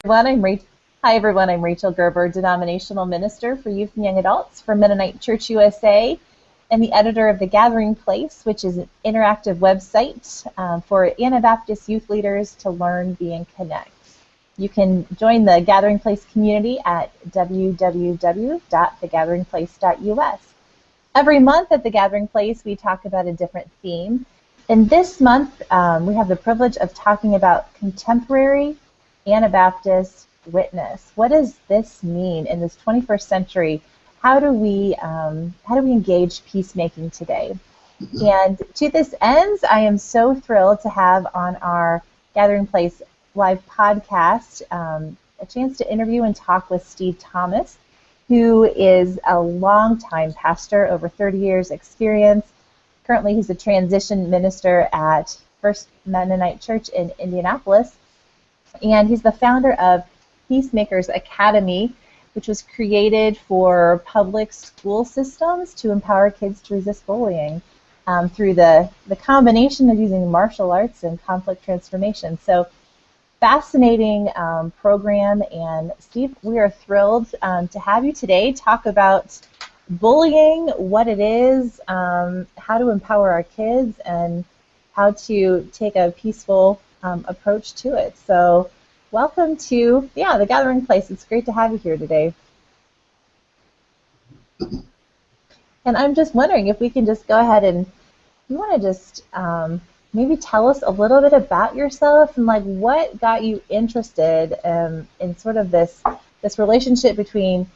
Hi everyone, I'm Rachel Gerber, Denominational Minister for Youth and Young Adults for Mennonite Church USA and the editor of The Gathering Place, which is an interactive website for Anabaptist youth leaders to learn, be, and connect. You can join the Gathering Place community at www.thegatheringplace.us. Every month at The Gathering Place, we talk about a different theme. And this month, we have the privilege of talking about contemporary Anabaptist witness. What does this mean in this 21st century? How do we engage peacemaking today? And to this end, I am so thrilled to have on our Gathering Place live podcast a chance to interview and talk with Steve Thomas, who is a longtime pastor, over 30 years experience. Currently, he's a transition minister at First Mennonite Church in Indianapolis. And he's the founder of Peacemakers Academy, which was created for public school systems to empower kids to resist bullying through the combination of using martial arts and conflict transformation. So fascinating program. And Steve, we are thrilled to have you today talk about bullying, what it is, how to empower our kids, and how to take a peaceful approach to it. So welcome to the Gathering Place. It's great to have you here today. And I'm just wondering if we can just go ahead and you want to just maybe tell us a little bit about yourself and like what got you interested in sort of this relationship between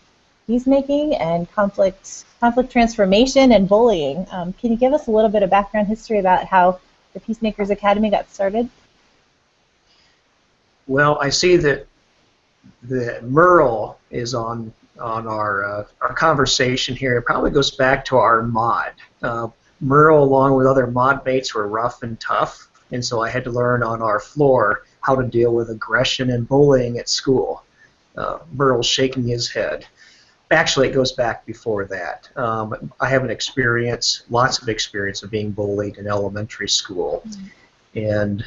peacemaking and conflict transformation and bullying. Can you give us a little bit of background history about how the Peacemakers Academy got started? Well, I see that Merle is on our conversation here. It probably goes back to our mod. Merle, along with other mod mates, were rough and tough, and so I had to learn on our floor how to deal with aggression and bullying at school. Merle's shaking his head. Actually, it goes back before that. I have lots of experience of being bullied in elementary school, and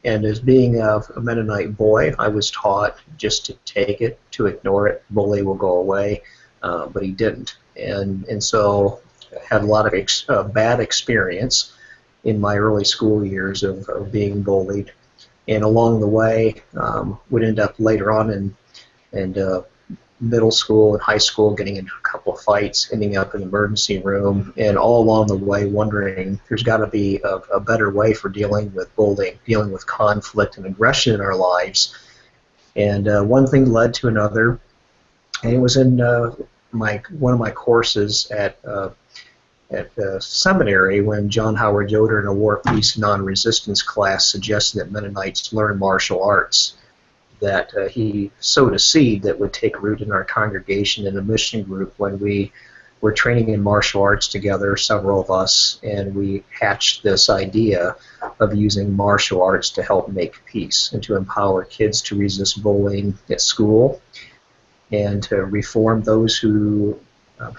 as being a Mennonite boy, I was taught just to take it, to ignore it. Bully will go away, but he didn't, and so I had a lot of bad experience in my early school years of being bullied, and along the way would end up later on in middle school and high school getting into a couple of fights, ending up in the emergency room, and all along the way wondering there's got to be a better way for dealing with bullying, dealing with conflict and aggression in our lives. And one thing led to another, and it was in one of my courses at seminary when John Howard Yoder in a War, Peace, Non-Resistance class suggested that Mennonites learn martial arts, that he sowed a seed that would take root in our congregation in a mission group when we were training in martial arts together, several of us, and we hatched this idea of using martial arts to help make peace and to empower kids to resist bullying at school and to reform those who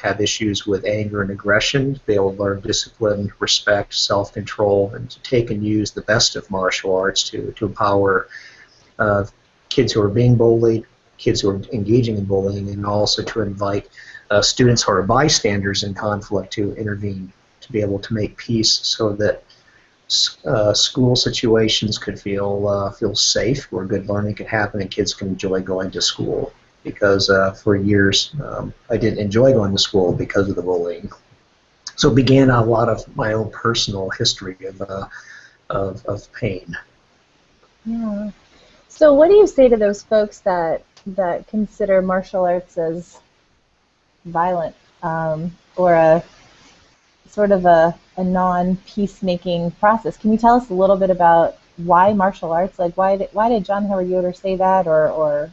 have issues with anger and aggression. They will learn discipline, respect, self-control, and to take and use the best of martial arts to empower kids who are being bullied, kids who are engaging in bullying, and also to invite students who are bystanders in conflict to intervene, to be able to make peace so that school situations could feel safe, where good learning could happen and kids can enjoy going to school. Because for years I didn't enjoy going to school because of the bullying. So it began a lot of my own personal history of pain. Yeah. So what do you say to those folks that consider martial arts as violent, or a sort of a non-peacemaking process? Can you tell us a little bit about why martial arts? Like why did John Howard Yoder say that, or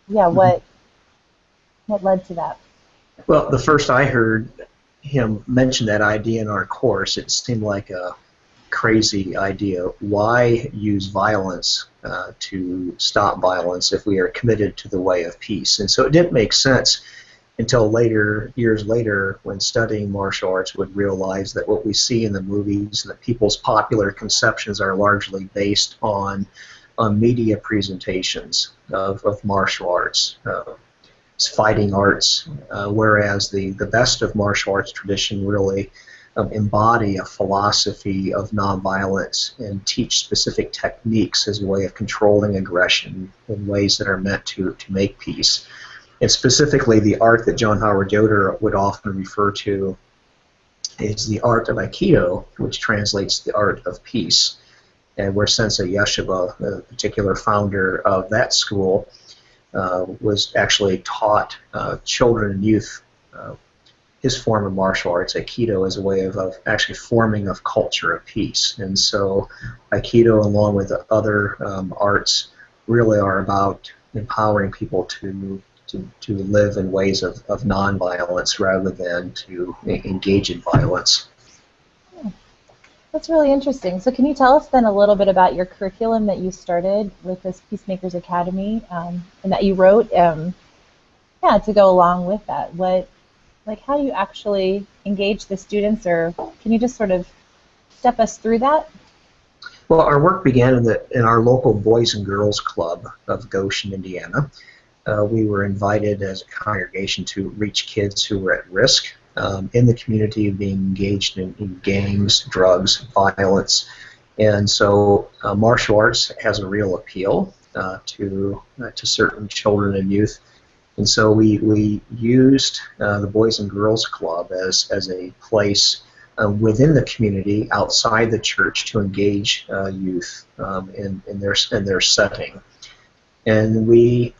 yeah, Mhm. what led to that? Well, the first I heard him mention that idea in our course, it seemed like a crazy idea. Why use violence to stop violence if we are committed to the way of peace? And so it didn't make sense until later, years later, when studying martial arts, would realize that what we see in the movies, that people's popular conceptions are largely based on media presentations of martial arts. Fighting arts, whereas the best of martial arts tradition really embody a philosophy of nonviolence and teach specific techniques as a way of controlling aggression in ways that are meant to make peace. And specifically, the art that John Howard Yoder would often refer to is the art of Aikido, which translates the art of peace. And where Sensei Yeshiva, the particular founder of that school, was actually taught children and youth his form of martial arts, Aikido, as a way of actually forming a culture of peace. And so Aikido, along with other arts, really are about empowering people to live in ways of nonviolence rather than to engage in violence. That's really interesting. So can you tell us then a little bit about your curriculum that you started with this Peacemakers Academy, and that you wrote, yeah, to go along with that? Like, how do you actually engage the students, or can you just sort of step us through that? Well, our work began in our local Boys and Girls Club of Goshen, Indiana. We were invited as a congregation to reach kids who were at risk in the community of being engaged in games, drugs, violence. And so martial arts has a real appeal to certain children and youth. And so we used the Boys and Girls Club as a place within the community, outside the church, to engage youth in their setting. And we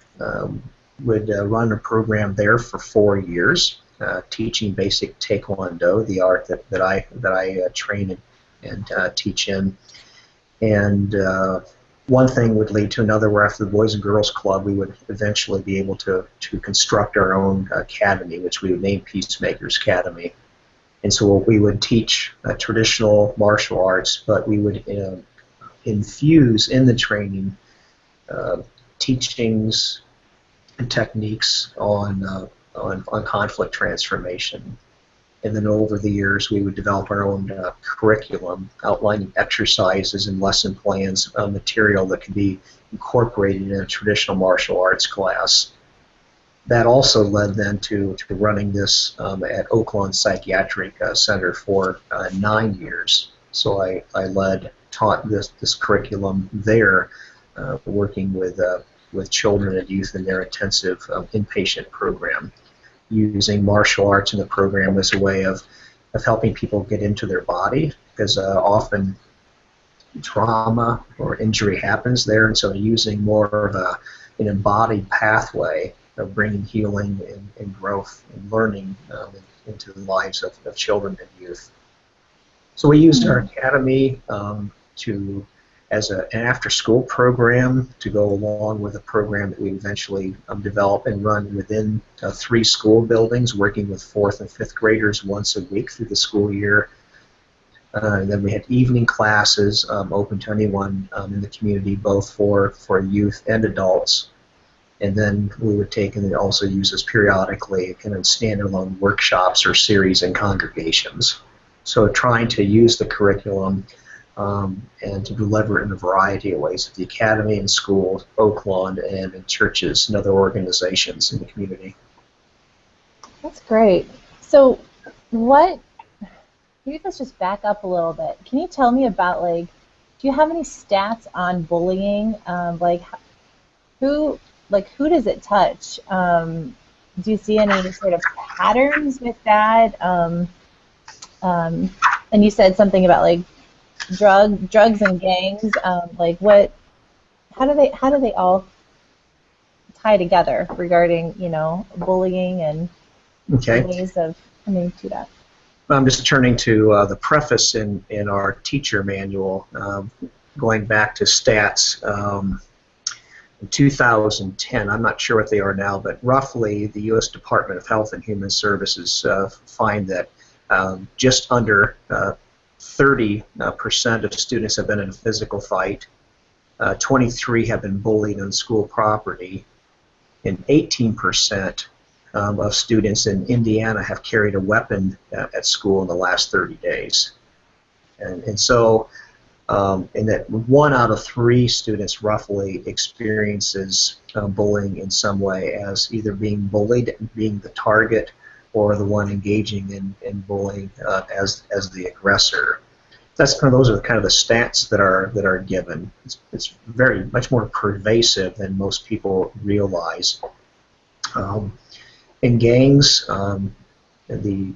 would run a program there for 4 years, teaching basic Taekwondo, the art that I train and teach in. And one thing would lead to another, where after the Boys and Girls Club, we would eventually be able to construct our own academy, which we would name Peacemakers Academy. And so we would teach traditional martial arts, but we would infuse in the training teachings and techniques on conflict transformation. And then over the years, we would develop our own curriculum, outlining exercises and lesson plans, material that could be incorporated in a traditional martial arts class. That also led then to running this at Oaklawn Psychiatric Center for 9 years. So I taught this curriculum there, working with children and youth in their intensive inpatient program, using martial arts in the program as a way of helping people get into their body, because often trauma or injury happens there, and so using more of an embodied pathway of bringing healing and growth and learning into the lives of children and youth. So we used our academy as an after-school program to go along with a program that we eventually develop and run within 3 school buildings, working with 4th and 5th graders once a week through the school year. And then we had evening classes open to anyone in the community, both for youth and adults. And then we would take and also use this periodically, kind of standalone workshops or series in congregations. So trying to use the curriculum and to deliver it in a variety of ways at the academy, in schools, Oaklawn, and in churches and other organizations in the community. That's great. So maybe let's just back up a little bit. Can you tell me about, like, do you have any stats on bullying? Who does it touch? Do you see any sort of patterns with that? And you said something about, like, drugs and gangs, like how do they all tie together regarding, bullying and Okay. ways of coming to that? I'm just turning to the preface in our teacher manual, going back to stats. In 2010, I'm not sure what they are now, but roughly the U.S. Department of Health and Human Services find that just under 30% of students have been in a physical fight, 23 have been bullied on school property, and 18% of students in Indiana have carried a weapon at school in the last 30 days. And so and that 1 out of 3 students roughly experiences bullying in some way, as either being bullied, being the target, or the one engaging in bullying as the aggressor. Those are kind of the stats that are given. It's very much more pervasive than most people realize. In gangs, the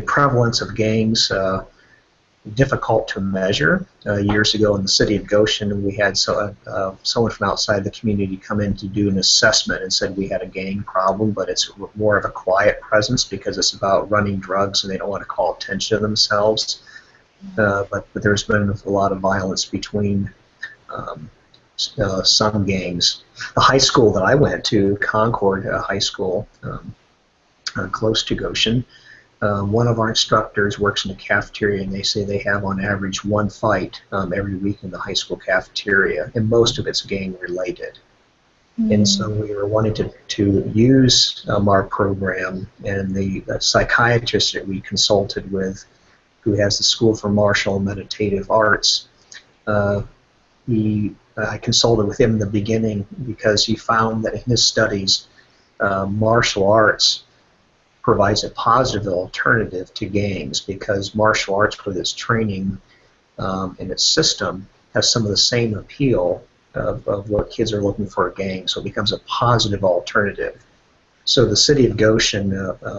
prevalence of gangs difficult to measure. Years ago in the city of Goshen, we had someone from outside the community come in to do an assessment and said we had a gang problem, but it's more of a quiet presence because it's about running drugs and they don't want to call attention to themselves. But there's been a lot of violence between some gangs. The high school that I went to, Concord High School, close to Goshen, one of our instructors works in the cafeteria, and they say they have on average 1 fight every week in the high school cafeteria, and most of it's gang related. And so we were wanting to use our program, and the psychiatrist that we consulted with, who has the School for Martial and Meditative Arts, I consulted with him in the beginning because he found that in his studies, martial arts provides a positive alternative to gangs, because martial arts, with its training and its system, has some of the same appeal of what kids are looking for a gang, so it becomes a positive alternative. So the city of Goshen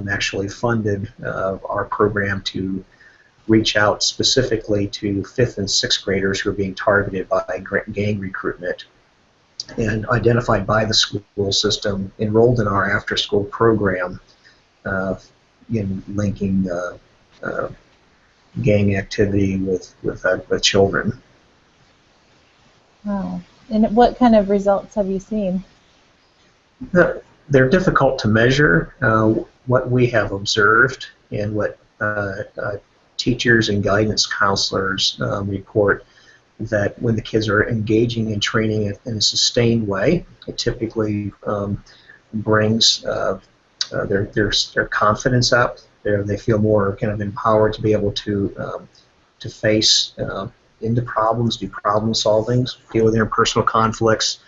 actually funded our program to reach out specifically to 5th and 6th graders who are being targeted by gang recruitment, and identified by the school system, enrolled in our after-school program in linking gang activity with children. Wow. And what kind of results have you seen? They're difficult to measure. What we have observed and what teachers and guidance counselors report, that when the kids are engaging in training in a sustained way, it typically brings their confidence up. They feel more kind of empowered to be able to face into problems, do problem solving, deal with interpersonal conflicts,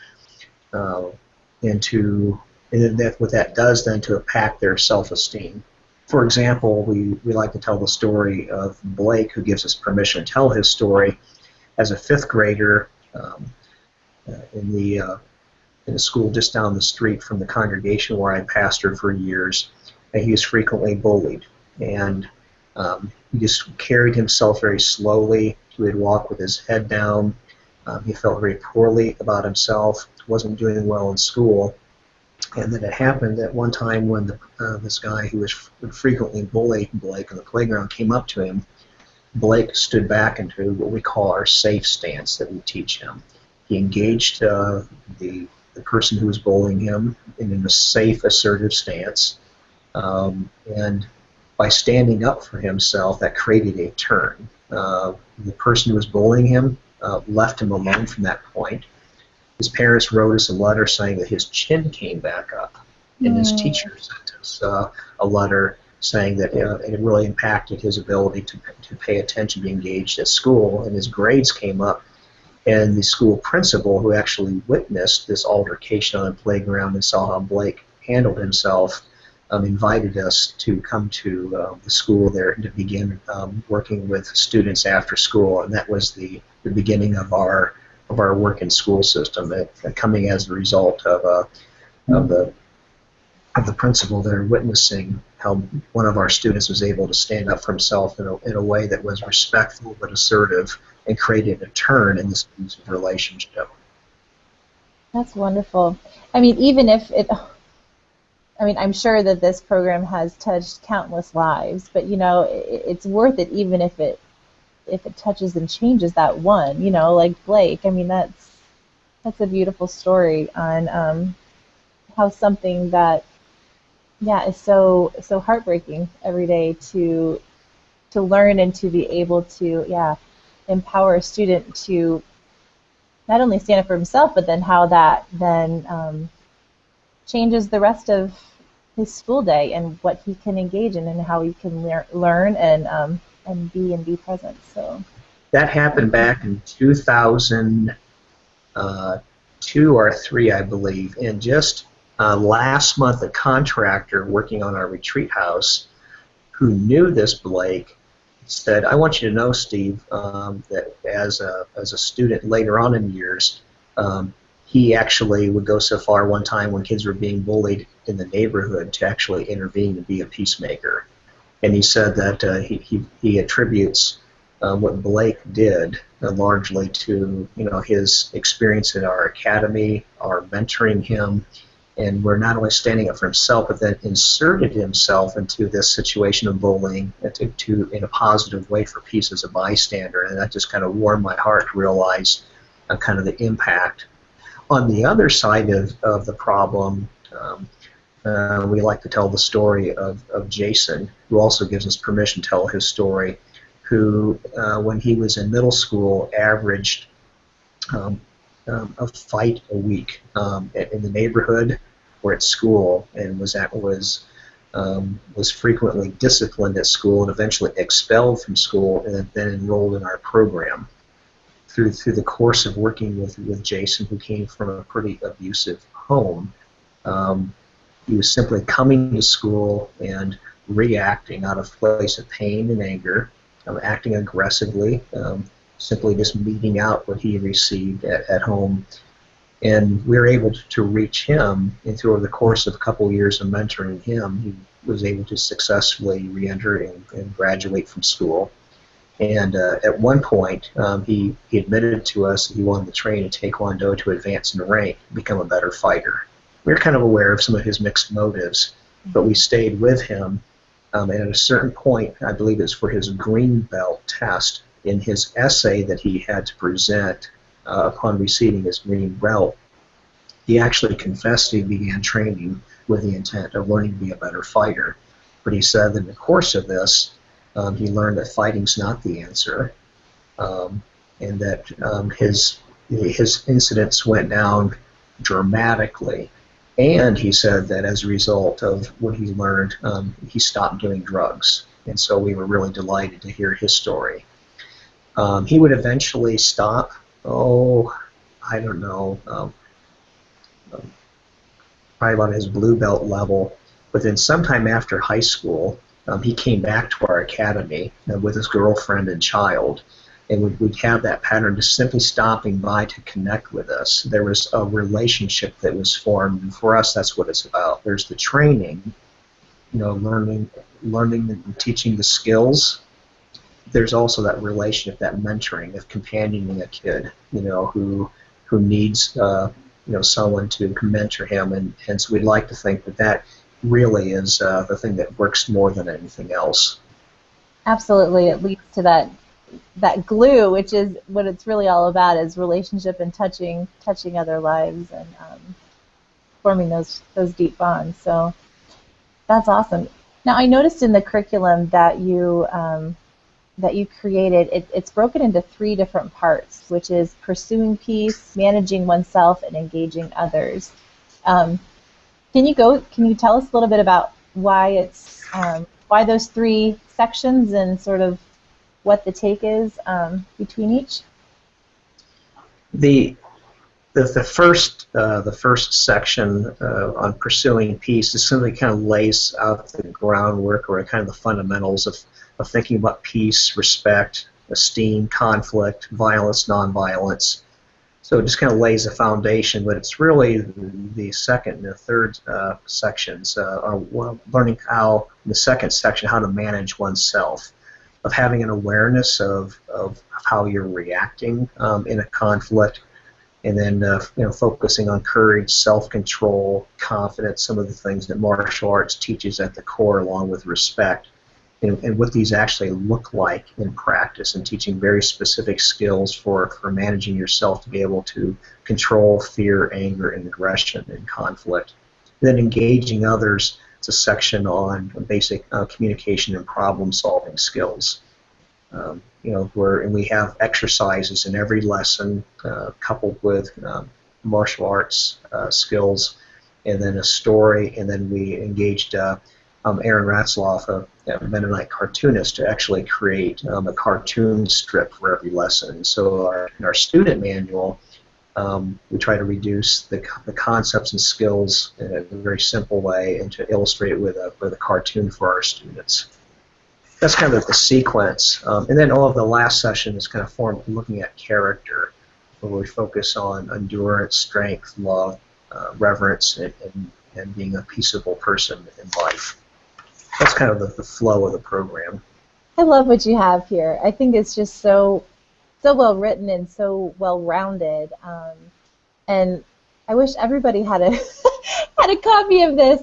and what that does then to impact their self-esteem. For example, we like to tell the story of Blake, who gives us permission to tell his story. As a 5th grader in the school just down the street from the congregation where I pastored for years, he was frequently bullied, and he just carried himself very slowly. He would walk with his head down. He felt very poorly about himself, wasn't doing well in school. And then it happened at one time when this guy who would frequently bully Blake on the playground came up to him. Blake stood back into what we call our safe stance that we teach him. He engaged the person who was bullying him in a safe, assertive stance, and by standing up for himself, that created a turn. The person who was bullying him left him alone from that point. His parents wrote us a letter saying that his chin came back up, and his teacher sent us a letter saying that it really impacted his ability to pay attention, be engaged at school, and his grades came up. And the school principal, who actually witnessed this altercation on the playground and saw how Blake handled himself, invited us to come to the school there to begin working with students after school, and that was the beginning of our work in school system, coming as a result of the principal there witnessing how one of our students was able to stand up for himself in a way that was respectful but assertive and created a turn in this abusive relationship. That's wonderful. I mean, even if it, I mean, I'm sure that this program has touched countless lives, but you know, it's worth it even if it touches and changes that one. You know, like Blake. I mean, that's a beautiful story on how something that yeah is so heartbreaking every day to learn and to be able to empower a student to not only stand up for himself, but then how that then changes the rest of his school day and what he can engage in and how he can learn and be present. So That happened back in 2002 or 3, I believe, and just last month, a contractor working on our retreat house who knew this Blake said, "I want you to know, Steve, that as a student later on in years, he actually would go so far one time when kids were being bullied in the neighborhood to actually intervene and be a peacemaker." And he said that he attributes what Blake did largely to his experience in our academy, our mentoring him, and we're not only standing up for himself, but then inserted himself into this situation of bullying in a positive way for peace as a bystander, and that just kind of warmed my heart to realize kind of the impact. On the other side of the problem, we like to tell the story of Jason, who also gives us permission to tell his story, who, when he was in middle school, averaged a fight a week in the neighborhood or at school, and was frequently disciplined at school and eventually expelled from school, and then enrolled in our program. Through the course of working with Jason, who came from a pretty abusive home, he was simply coming to school and reacting out of place of pain and anger, acting aggressively, simply just meeting out what he received at home. And we were able to reach him, and through the course of a couple of years of mentoring him, he was able to successfully re-enter and graduate from school. And at one point, he admitted to us that he wanted to train in Taekwondo to advance in rank, become a better fighter. We were kind of aware of some of his mixed motives, but we stayed with him. And at a certain point, I believe it's for his green belt test, in his essay that he had to present upon receiving his green belt, he actually confessed he began training with the intent of learning to be a better fighter. But he said that in the course of this, he learned that fighting's not the answer, and that his incidents went down dramatically. And he said that as a result of what he learned, he stopped doing drugs. And so we were really delighted to hear his story. He would eventually stop, I don't know, probably about his blue belt level. But then sometime after high school, he came back to our academy with his girlfriend and child. And we'd have that pattern just simply stopping by to connect with us. There was a relationship that was formed, and for us, that's what it's about. There's the training, learning and teaching the skills. There's also that relationship, that mentoring of companioning a kid, who needs, someone to mentor him, and so we'd like to think that really is the thing that works more than anything else. absolutely, it leads to that glue, which is what it's really all about, is relationship and touching other lives and forming those deep bonds. So that's awesome. Now, I noticed in the curriculum that you created, it's broken into 3 different parts, which is pursuing peace, managing oneself, and engaging others. Can you tell us a little bit about why those 3 sections and sort of what the take is between each? The first section on pursuing peace is simply kind of lays out the groundwork, or kind of the fundamentals of thinking about peace, respect, esteem, conflict, violence, nonviolence. So it just kind of lays the foundation, but it's really the second and the third sections are learning how, in the second section, how to manage oneself, of having an awareness of how you're reacting in a conflict, and then focusing on courage, self-control, confidence, some of the things that martial arts teaches at the core, along with respect. And what these actually look like in practice, and teaching very specific skills for managing yourself to be able to control fear, anger, and aggression in conflict. And then engaging others, it's a section on basic communication and problem-solving skills. And we have exercises in every lesson coupled with martial arts skills, and then a story, and then we engaged Aaron Ratzloff, a Mennonite cartoonist, to actually create a cartoon strip for every lesson. So in our student manual, we try to reduce the concepts and skills in a very simple way, and to illustrate with a cartoon for our students. That's kind of the sequence. And then all of the last session is kind of looking at character, where we focus on endurance, strength, love, reverence, and being a peaceable person in life. That's kind of the flow of the program. I love what you have here. I think it's just so well written and so well rounded. And I wish everybody had a had a copy of this.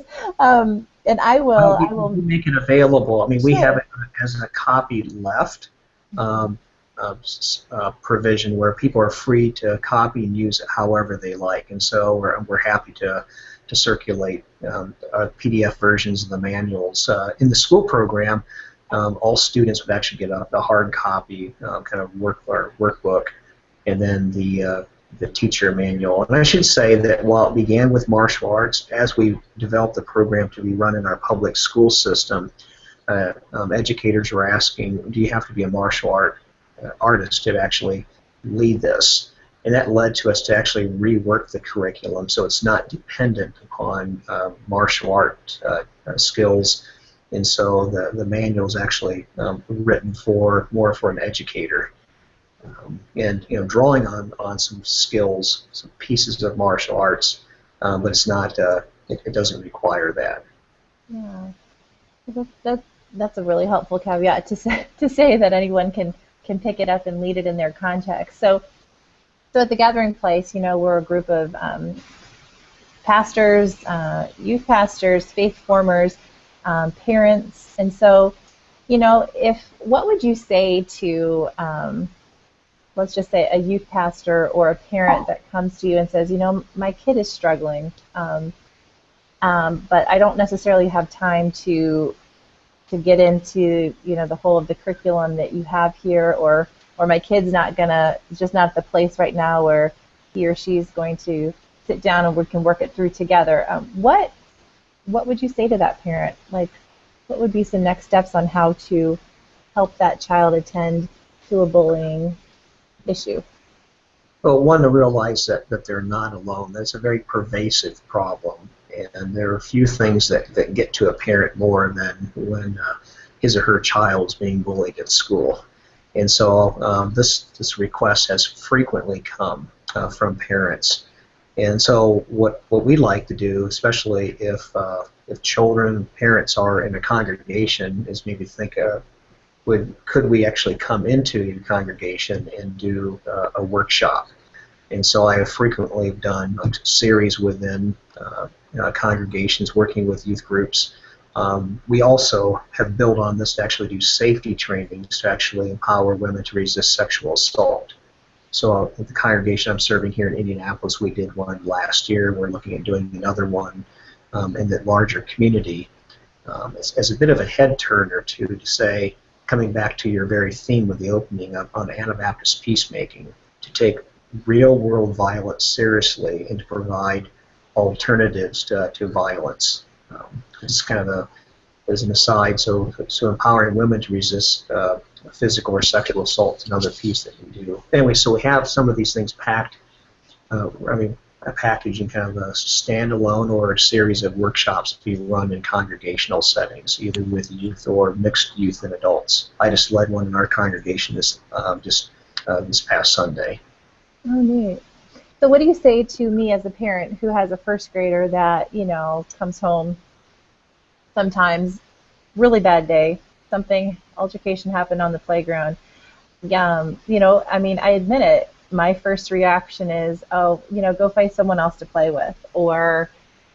And I will make it available. I mean, we Sure. have it as a copy left provision, where people are free to copy and use it however they like. And so we're happy to circulate PDF versions of the manuals. In the school program, all students would actually get a hard copy, kind of workbook, and then the teacher manual. And I should say that while it began with martial arts, as we developed the program to be run in our public school system, educators were asking, do you have to be a martial artist to actually lead this? And that led to us to actually rework the curriculum, so it's not dependent upon martial art skills. And so the manual is actually written more for an educator, and drawing on some skills, some pieces of martial arts, but it's not. It doesn't require that. Yeah, that's a really helpful caveat to say that anyone can pick it up and lead it in their context. So at the Gathering Place, we're a group of pastors, youth pastors, faith formers, parents, and so, what would you say to, let's just say, a youth pastor or a parent that comes to you and says, my kid is struggling, but I don't necessarily have time to get into, the whole of the curriculum that you have here, or my kid's just not at the place right now where he or she is going to sit down and we can work it through together. What would you say to that parent? Like, what would be some next steps on how to help that child attend to a bullying issue? Well, one, to realize that they're not alone. That's a very pervasive problem, and there are a few things that get to a parent more than when his or her child's being bullied at school. And so this request has frequently come from parents. And so what we like to do, especially if children, parents are in a congregation, is maybe think could we actually come into your congregation and do a workshop? And so I have frequently done a series within congregations working with youth groups. We also have built on this to actually do safety trainings to actually empower women to resist sexual assault. So at the congregation I'm serving here in Indianapolis, we did one last year. We're looking at doing another one in the larger community as a bit of a head turner to say, coming back to your very theme of the opening up on Anabaptist peacemaking, to take real world violence seriously and to provide alternatives to violence. It's kind of as an aside, so empowering women to resist physical or sexual assault is another piece that we do. Anyway, so we have some of these things packed, a package in kind of a standalone or a series of workshops to be run in congregational settings, either with youth or mixed youth and adults. I just led one in our congregation this past Sunday. Oh, neat. So what do you say to me as a parent who has a first grader that, comes home sometimes, really bad day, something, altercation happened on the playground. I mean, I admit it. My first reaction is, oh, go find someone else to play with, or,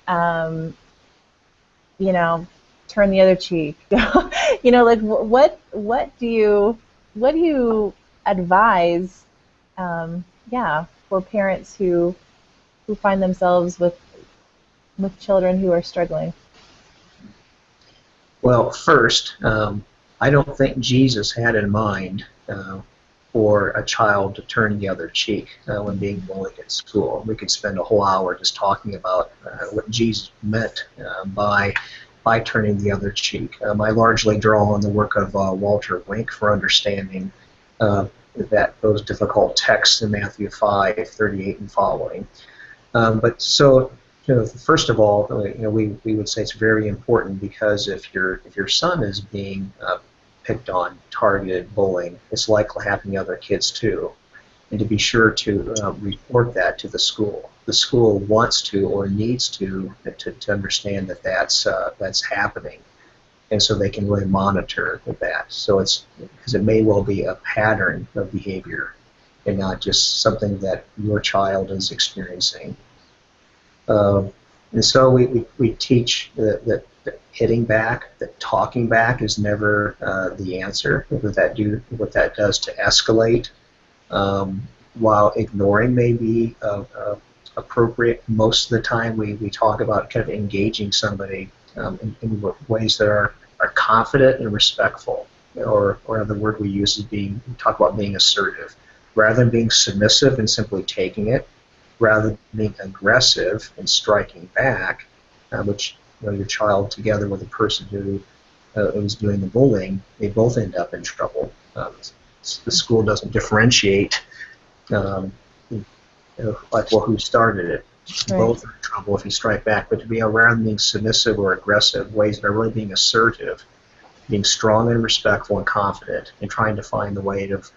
um, you know, turn the other cheek. Like what do you advise, for parents who find themselves with children who are struggling? Well, first, I don't think Jesus had in mind for a child to turn the other cheek when being bullied at school. We could spend a whole hour just talking about what Jesus meant by turning the other cheek. I largely draw on the work of Walter Wink for understanding that those difficult texts in Matthew 5:38 and following. But so, first of all, we would say it's very important, because if your son is being picked on, targeted, bullying, it's likely happening to other kids too. And to be sure to report that to the school. The school wants to or needs to understand that that's happening, and so they can really monitor that. So it's because it may well be a pattern of behavior and not just something that your child is experiencing. And so we teach that hitting back, that talking back is never the answer. What that does to escalate, while ignoring may be appropriate. Most of the time we talk about kind of engaging somebody in ways that are confident and respectful. Or the word we use is we talk about being assertive. Rather than being submissive and simply taking it, rather than being aggressive and striking back, which your child together with the person who is doing the bullying, they both end up in trouble. The school doesn't differentiate, who started it. Right. Both are in trouble if you strike back. But to be rather than being submissive or aggressive, ways that are really being assertive, being strong and respectful and confident, and trying to find the way of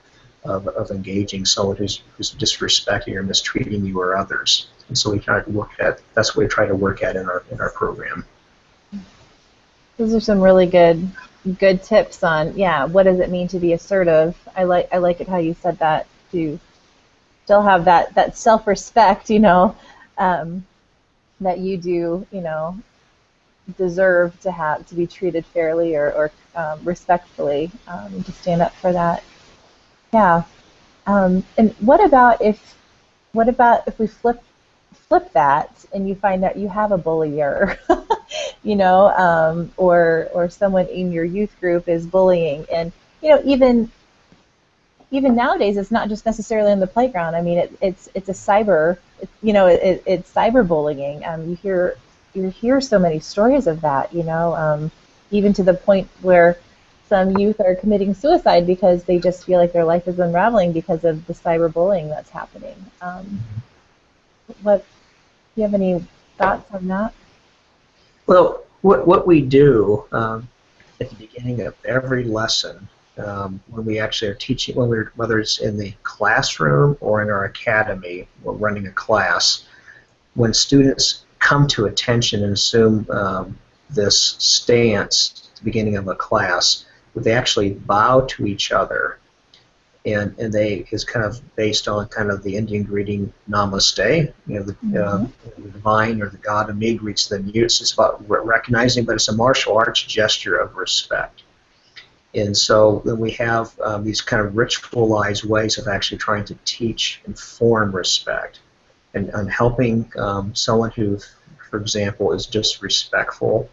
engaging someone who's disrespecting or mistreating you or others. And so we try to that's what we try to work at in our program. Those are some really good tips on, what does it mean to be assertive. I like it how you said that, to still have that self-respect, that you do, deserve to be treated fairly or respectfully, to stand up for that. Yeah. And what about if we flip that and you find that you have a bullier, or someone in your youth group is bullying, and even nowadays it's not just necessarily in the playground. I mean, it's a cyber, it's cyberbullying. You hear so many stories of that, even to the point where some youth are committing suicide because they just feel like their life is unraveling because of the cyberbullying that's happening. Do you have any thoughts on that? Well, what we do at the beginning of every lesson, when we actually are teaching, whether it's in the classroom or in our academy, we're running a class, when students come to attention and assume this stance at the beginning of a class, they actually bow to each other, and they is kind of based on kind of the Indian greeting Namaste. The divine or the God in me greets the mute. It's about recognizing, but it's a martial arts gesture of respect. And so then we have these kind of ritualized ways of actually trying to teach and form respect, and helping someone who, for example, is disrespectful,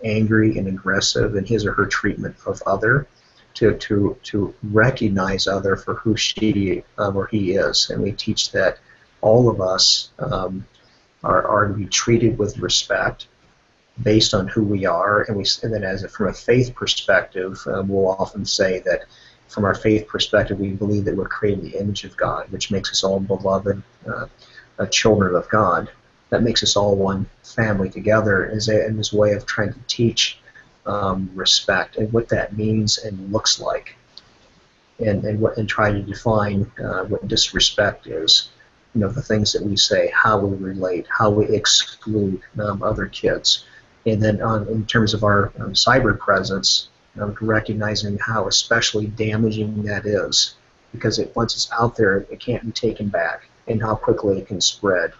angry, and aggressive in his or her treatment of other, to recognize other for who she or he is. And we teach that all of us are to be treated with respect based on who we are, and then from a faith perspective, we'll often say that from our faith perspective, we believe that we're created in the image of God, which makes us all beloved children of God. That makes us all one family together, in this way of trying to teach respect and what that means and looks like, and try to define what disrespect is. the things that we say, how we relate, how we exclude other kids. And then in terms of our cyber presence, recognizing how especially damaging that is, because once it's out there, it can't be taken back, and how quickly it can spread.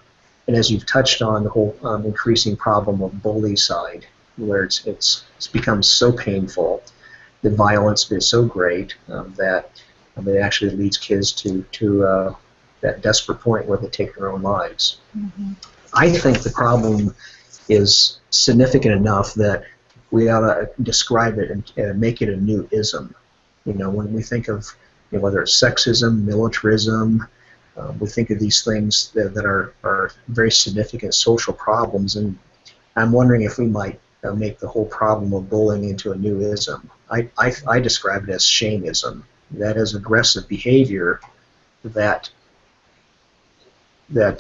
And as you've touched on, the whole increasing problem of bullycide, where it's become so painful, the violence is so great that it actually leads kids to that desperate point where they take their own lives. Mm-hmm. I think the problem is significant enough that we ought to describe it and make it a new ism. When we think of whether it's sexism, militarism, we think of these things that are very significant social problems, and I'm wondering if we might make the whole problem of bullying into a new ism. I describe it as shameism. That is aggressive behavior that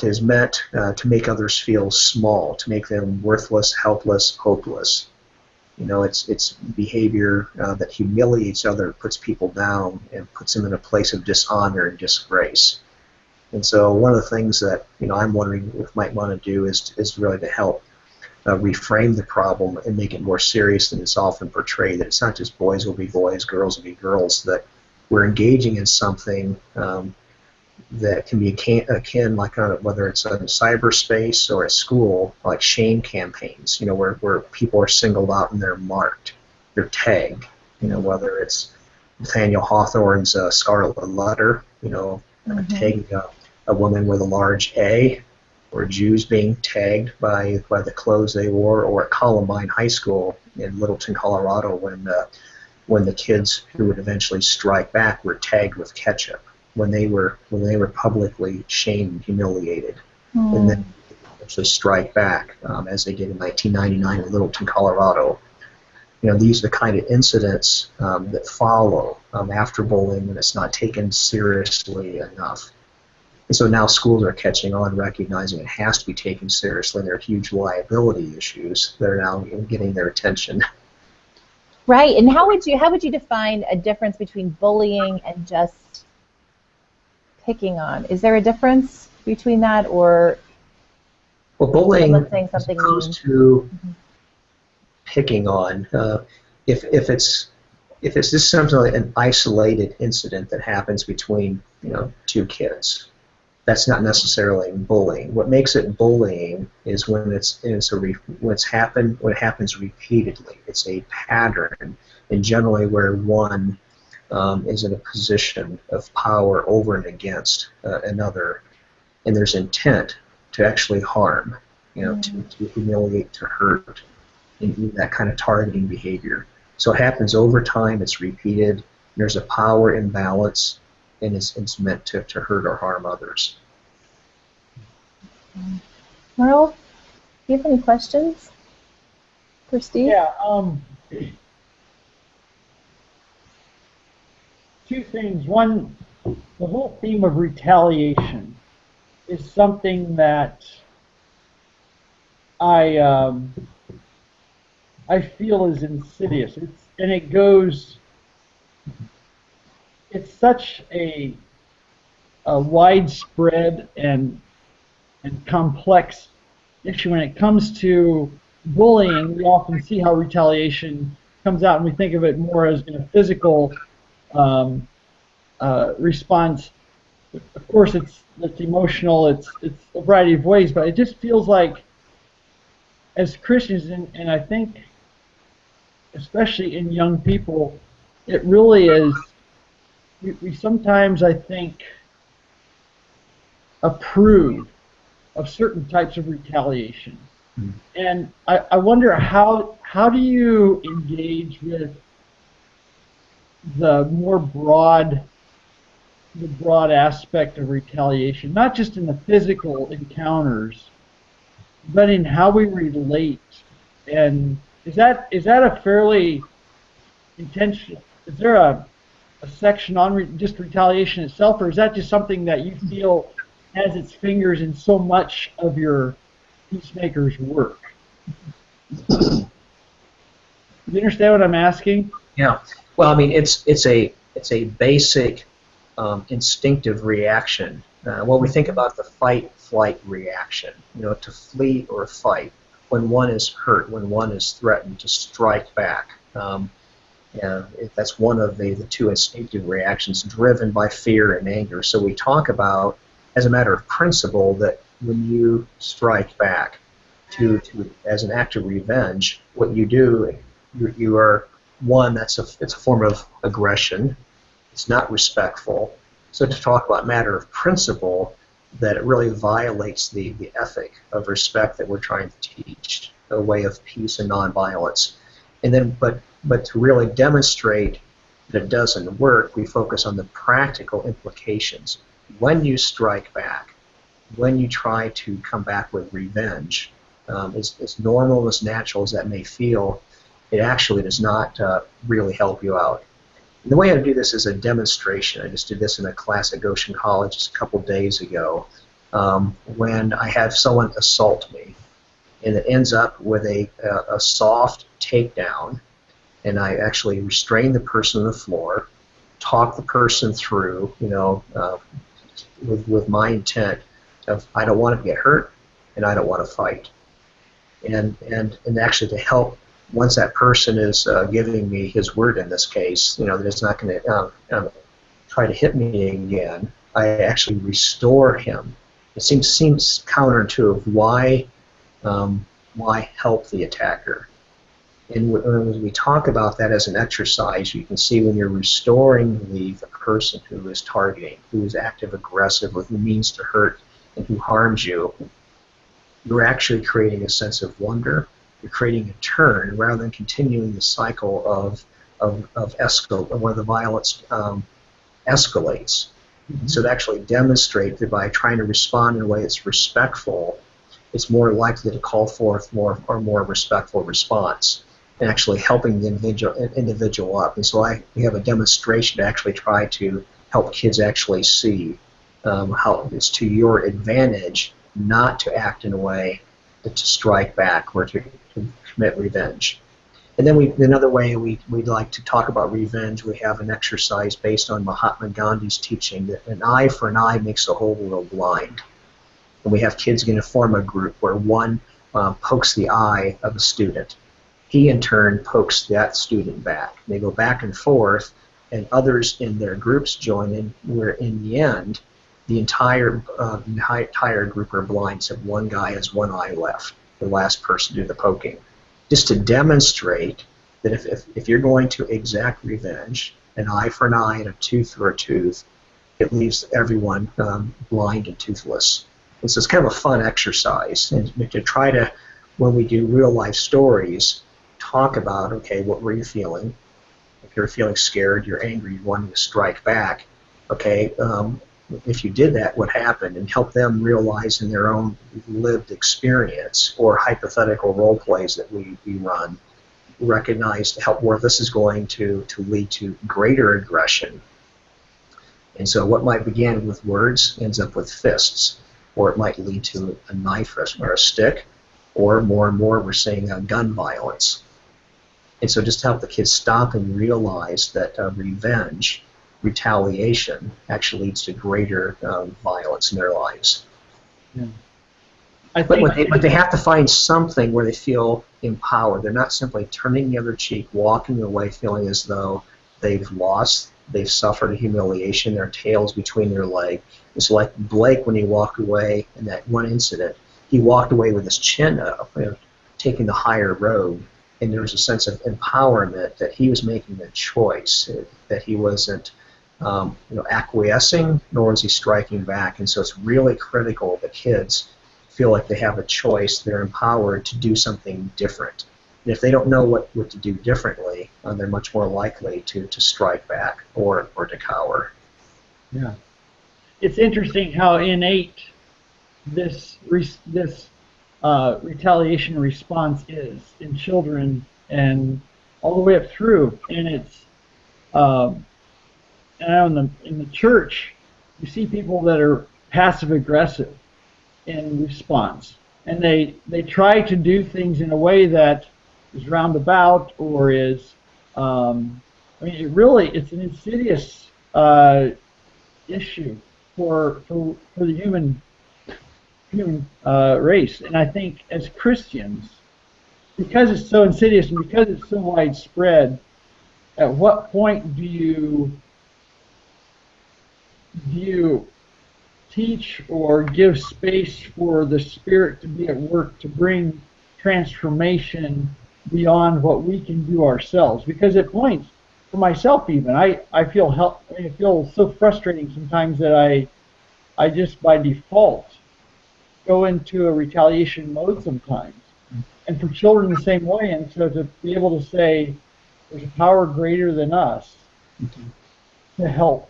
is meant to make others feel small, to make them worthless, helpless, hopeless. It's behavior that humiliates others, puts people down, and puts them in a place of dishonor and disgrace. And so one of the things that I'm wondering if we might want to do is really to help reframe the problem and make it more serious than it's often portrayed. That it's not just boys will be boys, girls will be girls. That we're engaging in something that can be akin, like whether it's in cyberspace or at school, like shame campaigns. Where people are singled out and they're marked, they're tagged. Whether it's Nathaniel Hawthorne's Scarlet Letter, tagging a woman with a large A, or Jews being tagged by the clothes they wore, or at Columbine High School in Littleton, Colorado, when the kids who would eventually strike back were tagged with ketchup, when they were publicly shamed and humiliated, and then eventually strike back, as they did in 1999 in Littleton, Colorado. These are the kind of incidents that follow after bullying when it's not taken seriously enough. And so now schools are catching on, recognizing it has to be taken seriously. There are huge liability issues that are now getting their attention. Right. And how would you define a difference between bullying and just picking on? Is there a difference between that, or bullying, saying something as opposed to picking on, if it's just something like an isolated incident that happens between two kids, that's not necessarily bullying. What makes it bullying is when it happens repeatedly. It's a pattern, and generally where one is in a position of power over and against another, and there's intent to actually harm, to humiliate, to hurt, in that kind of targeting behavior. So it happens over time. It's repeated. There's a power imbalance, and it's meant to hurt or harm others. Merle, do you have any questions for Steve? Yeah. Two things. One, the whole theme of retaliation is something that I feel is insidious. It's such a widespread and complex issue. When it comes to bullying, we often see how retaliation comes out, and we think of it more as in a physical response. Of course, it's emotional. It's a variety of ways, but it just feels like, as Christians, and I think especially in young people, it really is. We sometimes, I think, approve of certain types of retaliation. Mm-hmm. And I wonder how do you engage with the broad aspect of retaliation, not just in the physical encounters, but in how we relate. And is that a fairly intentional? Is there a section on just retaliation itself, or is that just something that you feel has its fingers in so much of your Peacemakers work? You understand what I'm asking? Yeah. Well, I mean, it's a basic instinctive reaction When we think about the fight-flight reaction, to flee or fight, when one is hurt, when one is threatened, to strike back. That's one of the two instinctive reactions driven by fear and anger. So we talk about, as a matter of principle, that when you strike back as an act of revenge, what you do, you are, one, it's a form of aggression. It's not respectful. So to talk about matter of principle, that it really violates the ethic of respect that we're trying to teach, a way of peace and nonviolence. And then, but to really demonstrate that it doesn't work, we focus on the practical implications. When you strike back, when you try to come back with revenge, as normal, as natural as that may feel, it actually does not really help you out. And the way I do this is a demonstration. I just did this in a class at Goshen College just a couple days ago, when I have someone assault me, and it ends up with a soft takedown, and I actually restrain the person on the floor, talk the person through, with my intent of, I don't want to get hurt, and I don't want to fight, and actually to help. Once that person is giving me his word in this case, that it's not going to try to hit me again, I actually restore him. It seems counterintuitive. Why help the attacker? And when we talk about that as an exercise, you can see when you're restoring the person who is targeting, who is active aggressive, or who means to hurt and who harms you, you're actually creating a sense of wonder. You're creating a turn rather than continuing the cycle where the violence escalates. Mm-hmm. So to actually demonstrate that by trying to respond in a way that's respectful, it's more likely to call forth more respectful response, and actually helping the individual up. And so we have a demonstration to actually try to help kids actually see how it's to your advantage not to act in a way to strike back or to commit revenge. And then another way we'd like to talk about revenge, we have an exercise based on Mahatma Gandhi's teaching that an eye for an eye makes the whole world blind. And we have kids going to form a group where one pokes the eye of a student. He in turn pokes that student back. They go back and forth, and others in their groups join in, where in the end the entire group are blind except one guy has one eye left, the last person to do the poking. Just to demonstrate that if you're going to exact revenge, an eye for an eye and a tooth for a tooth, it leaves everyone blind and toothless. And so it's kind of a fun exercise, and to try to, when we do real life stories, talk about, okay, what were you feeling? If you're feeling scared, you're angry, you're wanting to strike back, okay, if you did that, what happened? And help them realize in their own lived experience or hypothetical role plays that we run, recognize to help where this is going to lead to greater aggression. And so what might begin with words ends up with fists, or it might lead to a knife or a stick, or more and more we're seeing gun violence. And so just to help the kids stop and realize that revenge, retaliation, actually leads to greater violence in their lives. Yeah. But they have to find something where they feel empowered. They're not simply turning the other cheek, walking away feeling as though they've lost, they've suffered a humiliation, their tail's between their legs. It's like Blake when he walked away in that one incident. He walked away with his chin up, taking the higher road, and there was a sense of empowerment that he was making a choice, that he wasn't acquiescing, nor was he striking back. And so it's really critical that kids feel like they have a choice, they're empowered to do something different. And if they don't know what to do differently, they're much more likely to strike back or to cower. Yeah. It's interesting how innate this retaliation response is in children and all the way up through. And it's in the church, you see people that are passive aggressive in response, and they try to do things in a way that is roundabout or is it's an insidious issue for the human race. And I think as Christians, because it's so insidious and because it's so widespread, at what point do you teach or give space for the Spirit to be at work to bring transformation beyond what we can do ourselves? Because at points, for myself even, I feel so frustrating sometimes that I just by default go into a retaliation mode sometimes. And for children the same way. And so to be able to say there's a power greater than us to help.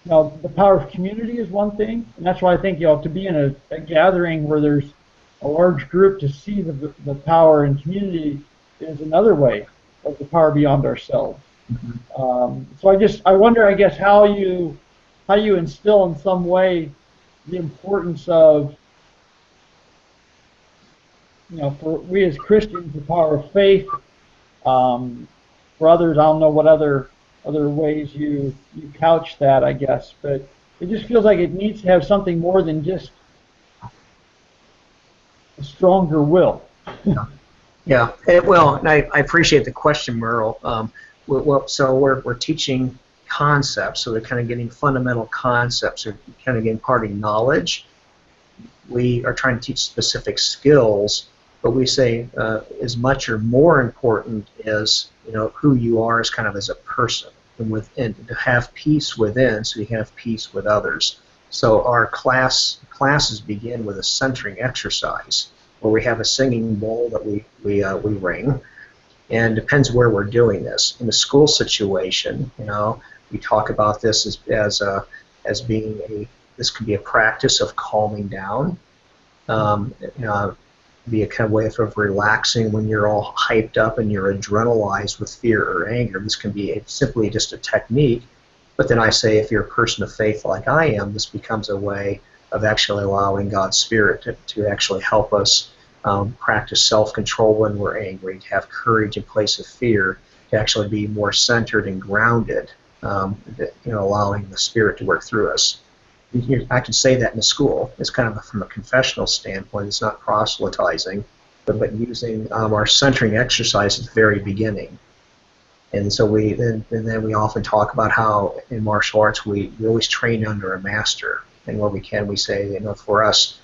Now, the power of community is one thing, and that's why I think, to be in a gathering where there's a large group to see the power in community is another way of the power beyond ourselves. So I wonder, I guess, how you instill in some way the importance of, for we as Christians, the power of faith. For others, I don't know what other ways you couch that, I guess, but it just feels like it needs to have something more than just a stronger will. Yeah. Well, and I appreciate the question, Merle. So we're teaching concepts, so they're kind of getting fundamental concepts, or kind of getting part of knowledge. We are trying to teach specific skills, but we say as much or more important is who you are as kind of as a person, and to have peace within, so you can have peace with others. So our classes begin with a centering exercise, where we have a singing bowl that we ring, and depends where we're doing this. In the school situation, we talk about this as being this could be a practice of calming down. Be a kind of way of relaxing when you're all hyped up and you're adrenalized with fear or anger. This can be simply just a technique. But then I say, if you're a person of faith like I am, this becomes a way of actually allowing God's Spirit to actually help us practice self-control when we're angry, to have courage in place of fear, to actually be more centered and grounded, allowing the Spirit to work through us. I can say that in the school. It's kind of from a confessional standpoint. It's not proselytizing, but using our centering exercise at the very beginning. And so then we often talk about how in martial arts we always train under a master, and where we can we say, for us,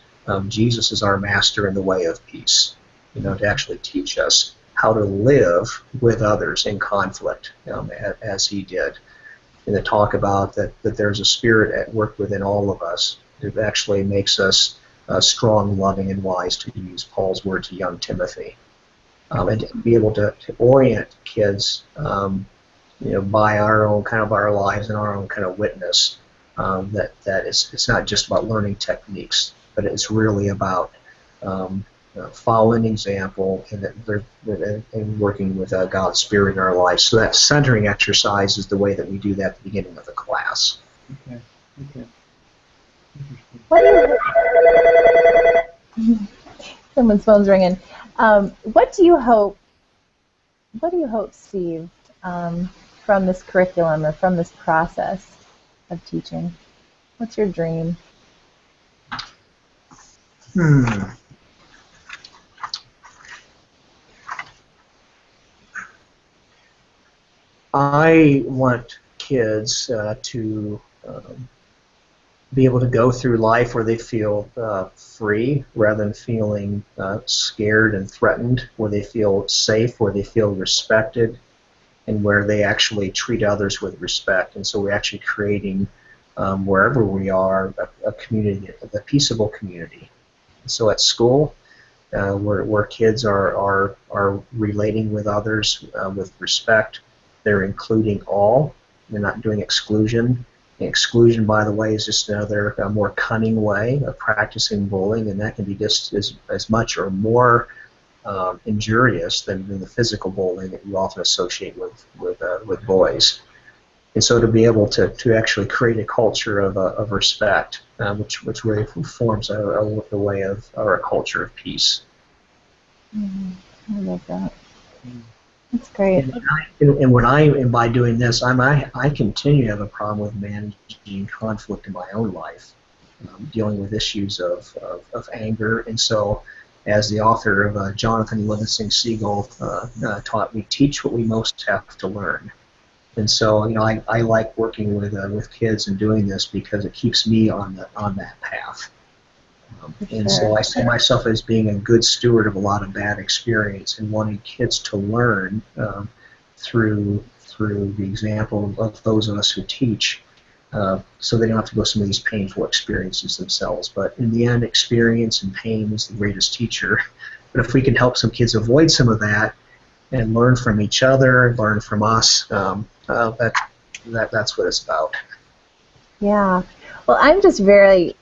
Jesus is our master in the way of peace. To actually teach us how to live with others in conflict, as he did. And to talk about that there's a spirit at work within all of us that actually makes us strong, loving, and wise, to use Paul's word to young Timothy. And to be able to orient kids, by our own kind of our lives and our own kind of witness, that it's not just about learning techniques, but it's really about following example and working with God's Spirit in our lives. So that centering exercise is the way that we do that at the beginning of the class. Okay. Someone's phone's ringing. What do you hope, Steve, from this curriculum or from this process of teaching? What's your dream? I want kids to be able to go through life where they feel free rather than feeling scared and threatened, where they feel safe, where they feel respected, and where they actually treat others with respect. And so we're actually creating, wherever we are, a community, a peaceable community. So at school, where kids are relating with others with respect, they're including all. They're not doing exclusion. And exclusion, by the way, is just another more cunning way of practicing bullying, and that can be just as much or more injurious than the physical bullying that you often associate with boys. And so to be able to actually create a culture of respect, which really forms the way of our culture of peace. I love that. That's great. And by doing this, I continue to have a problem with managing conflict in my own life, dealing with issues of anger. And so, as the author of Jonathan Livingston Seagull taught, we teach what we most have to learn. And so, I like working with kids and doing this because it keeps me on that path. And so I see myself as being a good steward of a lot of bad experience and wanting kids to learn through the example of those of us who teach, so they don't have to go some of these painful experiences themselves. But in the end, experience and pain is the greatest teacher. But if we can help some kids avoid some of that and learn from each other, learn from us, that's what it's about. Yeah. Well, I'm just really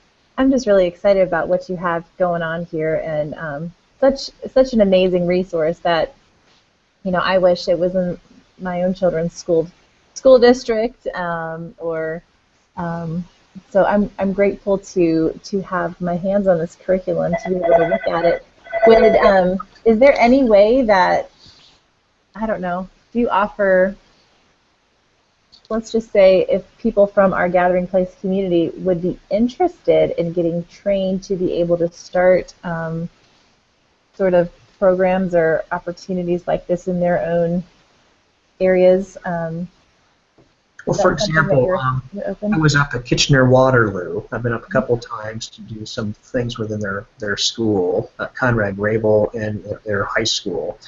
excited about what you have going on here, and such an amazing resource that I wish it was in my own children's school district, or so I'm grateful to have my hands on this curriculum to be able to look at it. Is there any way that, I don't know, do you offer, let's just say, if people from our Gathering Place community would be interested in getting trained to be able to start sort of programs or opportunities like this in their own areas? Well, for example, I was up at Kitchener-Waterloo. I've been up a couple times to do some things within their school, Conrad Grable, and their high school.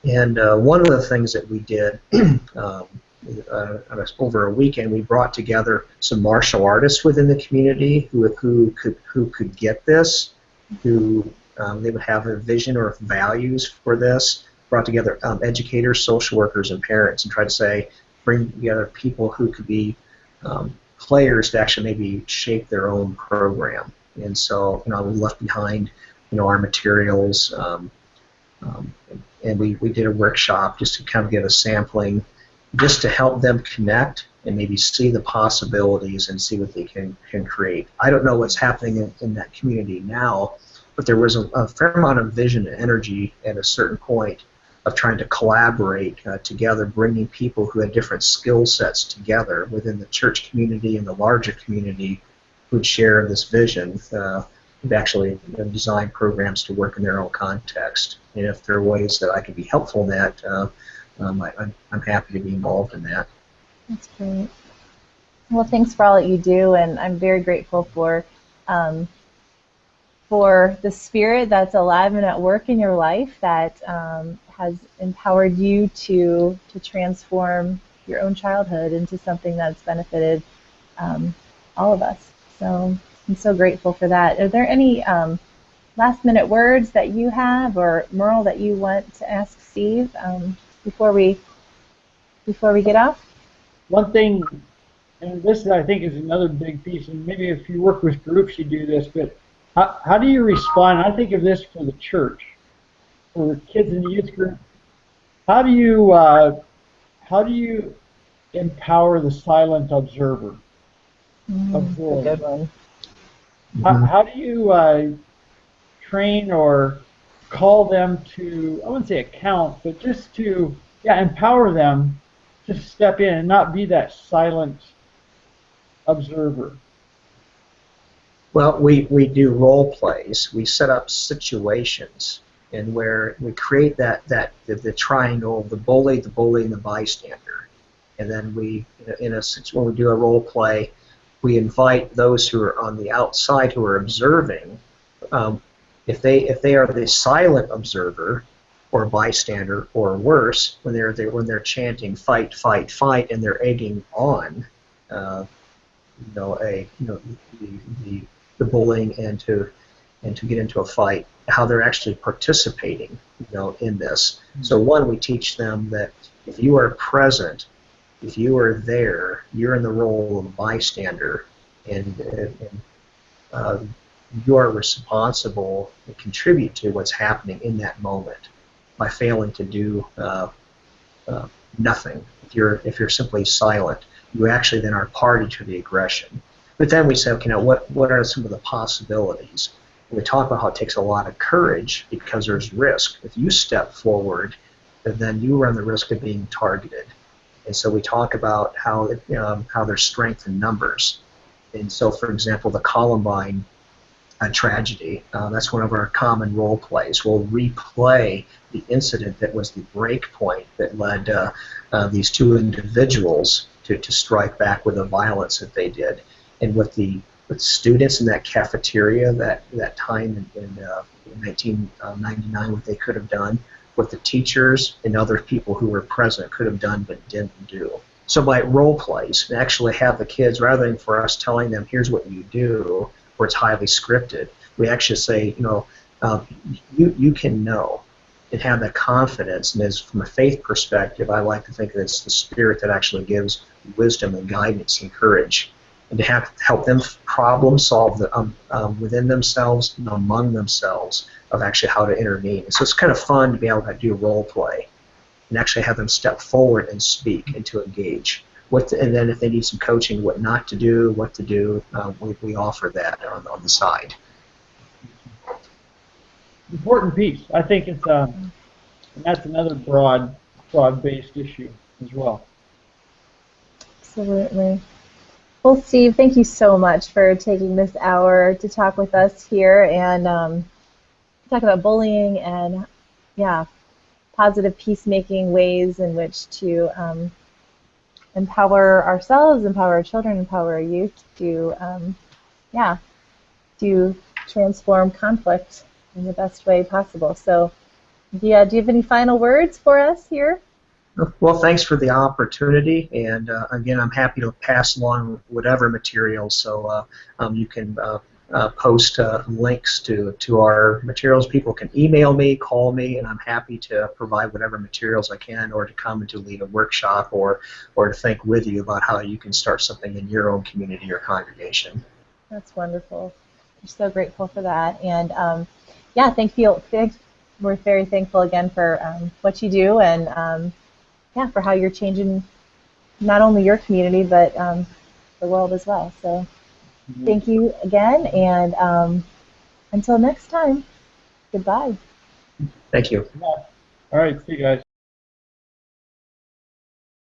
And one of the things that we did over a weekend, we brought together some martial artists within the community who could get this, who they would have a vision or values for this. Brought together educators, social workers, and parents, and tried to bring together people who could be players to actually maybe shape their own program. And so, we left behind, our materials, and we did a workshop just to kind of get a sampling, just to help them connect and maybe see the possibilities and see what they can create. I don't know what's happening in that community now, but there was a fair amount of vision and energy at a certain point of trying to collaborate together, bringing people who had different skill sets together within the church community and the larger community who'd share this vision, and actually design programs to work in their own context. And if there are ways that I can be helpful in that, I'm happy to be involved in that. That's great. Well, thanks for all that you do, and I'm very grateful for the spirit that's alive and at work in your life that has empowered you to transform your own childhood into something that's benefited all of us. So I'm so grateful for that. Are there any last-minute words that you have, or Merle, that you want to ask Steve before we get off? One thing, and this I think is another big piece, and maybe if you work with groups you do this, but how do you respond? I think of this for the church, for kids in the youth group. How do you empower the silent observer of the world? That's a good one. How do you train or call them to, I wouldn't say account, but just to empower them to step in and not be that silent observer? Well, we do role plays. We set up situations, and where we create the triangle of the bully, and the bystander. And then when we do a role play, we invite those who are on the outside who are observing. If they are the silent observer or bystander, or worse, when they're chanting fight, fight, fight, and they're egging on, the bullying and to get into a fight, how they're actually participating, in this. So one, we teach them that if you are present, if you are there, you're in the role of a bystander, and you are responsible to contribute to what's happening in that moment by failing to do nothing. If you're simply silent, you actually then are party to the aggression. But then we say, okay, now what are some of the possibilities? And we talk about how it takes a lot of courage because there's risk. If you step forward then you run the risk of being targeted. And so we talk about how there's strength in numbers. And so, for example, the Columbine tragedy, that's one of our common role plays. We'll replay the incident that was the break point that led these two individuals to strike back with the violence that they did. And with students in that cafeteria that time in 1999, what they could have done, what the teachers and other people who were present could have done but didn't do. So by role plays, we actually have the kids, rather than for us telling them, here's what you do, where it's highly scripted, we actually say, you can know and have that confidence. And as from a faith perspective, I like to think that it's the Spirit that actually gives wisdom and guidance and courage, and to help them problem solve within themselves and among themselves of actually how to intervene. And so it's kind of fun to be able to do role play and actually have them step forward and speak and to engage. And then if they need some coaching, what not to do, what to do, we offer that on the side. Important piece. I think it's and that's another broad-based issue as well. Absolutely. Well, Steve, thank you so much for taking this hour to talk with us here and talk about bullying and, positive peacemaking ways in which to empower ourselves, empower our children, empower our youth to, to transform conflict in the best way possible. So, do you have any final words for us here? Well, thanks for the opportunity, and again, I'm happy to pass along whatever materials, so you can post links to our materials. People can email me, call me, and I'm happy to provide whatever materials I can, or to come and to lead a workshop, or to think with you about how you can start something in your own community or congregation. That's wonderful. We're so grateful for that, and we're very thankful again for what you do, and for how you're changing not only your community but the world as well. So thank you again, and until next time, goodbye. Thank you. All right, see you guys.